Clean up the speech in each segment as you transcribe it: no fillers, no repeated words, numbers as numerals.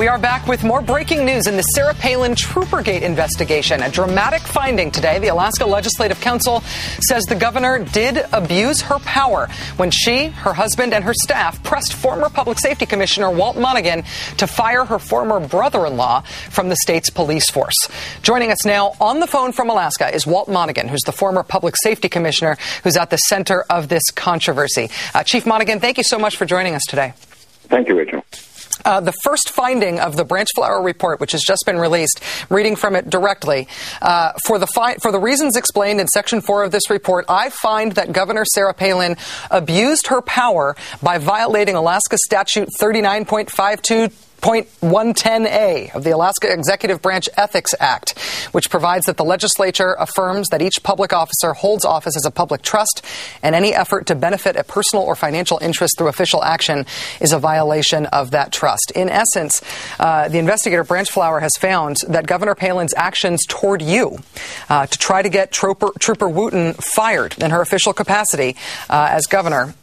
We are back with more breaking news in the Sarah Palin Troopergate investigation. A dramatic finding today. The Alaska Legislative Council says the governor did abuse her power when she, her husband, and her staff pressed former Public Safety Commissioner Walt Monegan to fire her former brother-in-law from the state's police force. Joining us now on the phone from Alaska is Walt Monegan, who's the former Public Safety Commissioner who's at the center of this controversy. Chief Monegan, thank you so much for joining us today. Thank you, Rachel. The first finding of the Branch Flower report, which has just been released, reading from it directly, for the reasons explained in Section 4 of this report, I find that Governor Sarah Palin abused her power by violating Alaska Statute 39.52.110A of the Alaska Executive Branch Ethics Act, which provides that the legislature affirms that each public officer holds office as a public trust, and any effort to benefit a personal or financial interest through official action is a violation of that trust. In essence, the investigator Branch Flower has found that Governor Palin's actions toward you to try to get Trooper Wooten fired in her official capacity as governor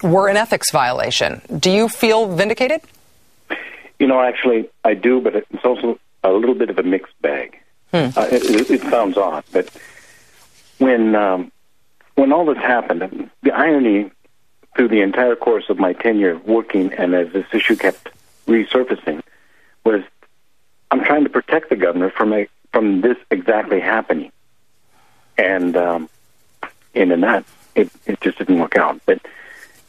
were an ethics violation. Do you feel vindicated? You know, actually, I do, but it's also a little bit of a mixed bag. It sounds odd, but when all this happened, the irony through the entire course of my tenure working and as this issue kept resurfacing was I'm trying to protect the governor from this exactly happening. And in that, it just didn't work out. But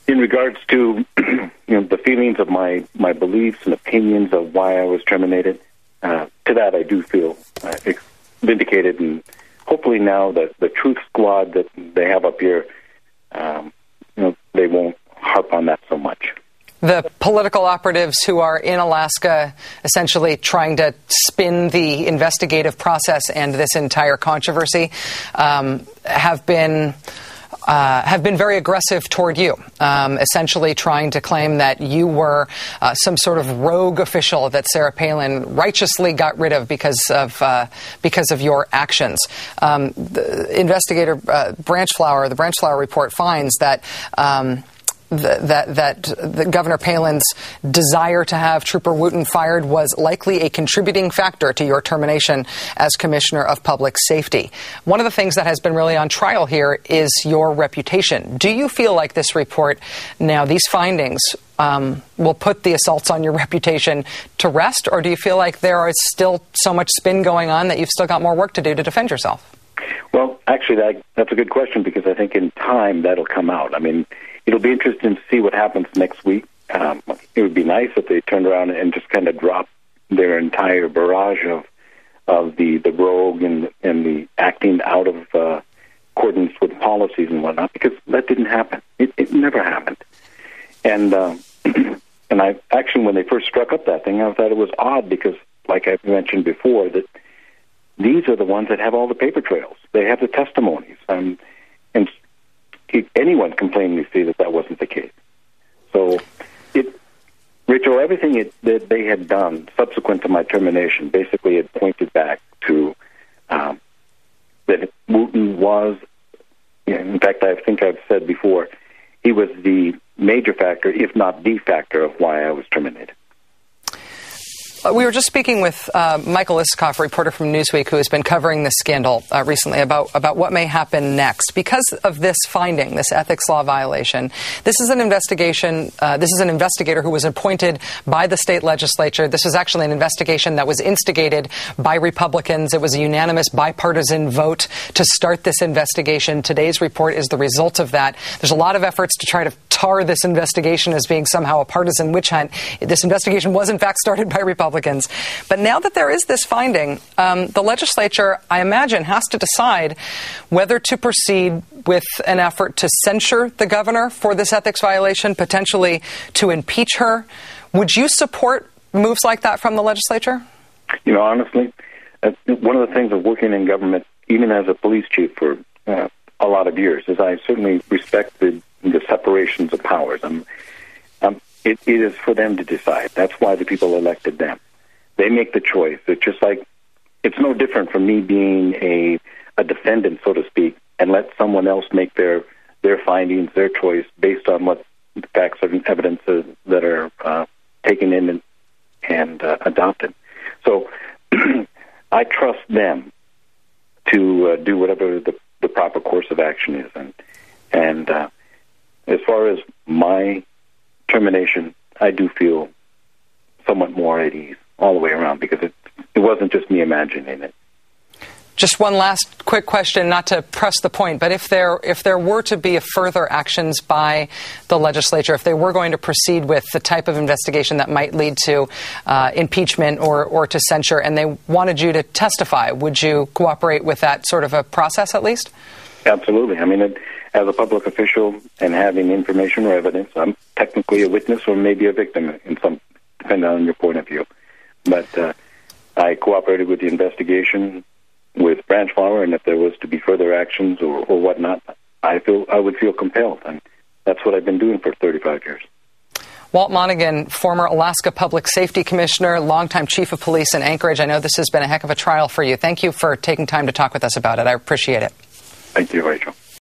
in regards to the feelings of my beliefs and opinions of why I was terminated, to that I do feel vindicated, and hopefully now that the Truth Squad that they have up here, they won't harp on that so much. The political operatives who are in Alaska essentially trying to spin the investigative process and this entire controversy have been very aggressive toward you, essentially trying to claim that you were some sort of rogue official that Sarah Palin righteously got rid of because of your actions. The investigator Branch Flower, the Branch Flower report finds that that Governor Palin's desire to have Trooper Wooten fired was likely a contributing factor to your termination as Commissioner of Public Safety. One of the things that has been really on trial here is your reputation. Do you feel like this report, now these findings, will put the assaults on your reputation to rest, or do you feel like there is still so much spin going on that you've still got more work to do to defend yourself? Well, actually, that's a good question, because I think in time that'll come out. I mean, it'll be interesting to see what happens next week. It would be nice if they turned around and just kind of dropped their entire barrage of the rogue and the acting out of accordance with policies and whatnot, because that didn't happen. It never happened. And and I actually, when they first struck up that thing, I thought it was odd because, like I've mentioned before, that these are the ones that have all the paper trails. They have the testimonies. And anyone can plainly see that wasn't the case. So, Rachel, everything that they had done subsequent to my termination basically had pointed back to that Wooten was, in fact, I think I've said before, he was the major factor, if not the factor, of why I was terminated. We were just speaking with Michael Isikoff, a reporter from Newsweek, who has been covering this scandal recently about what may happen next. Because of this finding, this ethics law violation, this is an investigation. This is an investigator who was appointed by the state legislature. This was actually an investigation that was instigated by Republicans. It was a unanimous bipartisan vote to start this investigation. Today's report is the result of that. There's a lot of efforts to try to tar this investigation as being somehow a partisan witch hunt. This investigation was, in fact, started by Republicans. But now that there is this finding, the legislature, I imagine, has to decide whether to proceed with an effort to censure the governor for this ethics violation, potentially to impeach her. Would you support moves like that from the legislature? You know, honestly, one of the things of working in government, even as a police chief for a lot of years, is I certainly respected the separations of powers. It is for them to decide. That's why the people elected them. They make the choice. It's just like, it's no different from me being a defendant, so to speak, and let someone else make their findings, their choice, based on what the facts and evidences that are taken in and adopted. So I trust them to do whatever the proper course of action is. And as far as my termination, I do feel somewhat more at ease all the way around, because it wasn't just me imagining it. Just one last quick question, not to press the point, but if there were to be further actions by the legislature, if they were going to proceed with the type of investigation that might lead to impeachment or to censure, and they wanted you to testify, would you cooperate with that sort of a process at least? Absolutely. I mean, as a public official and having information or evidence, I'm technically a witness or maybe a victim in some, depending on your point of view. But I cooperated with the investigation with Branch Flower, and if there was to be further actions or whatnot, I would feel compelled, and that's what I've been doing for 35 years. Walt Monegan, former Alaska Public Safety Commissioner, longtime Chief of Police in Anchorage. I know this has been a heck of a trial for you. Thank you for taking time to talk with us about it. I appreciate it. Thank you, Rachel.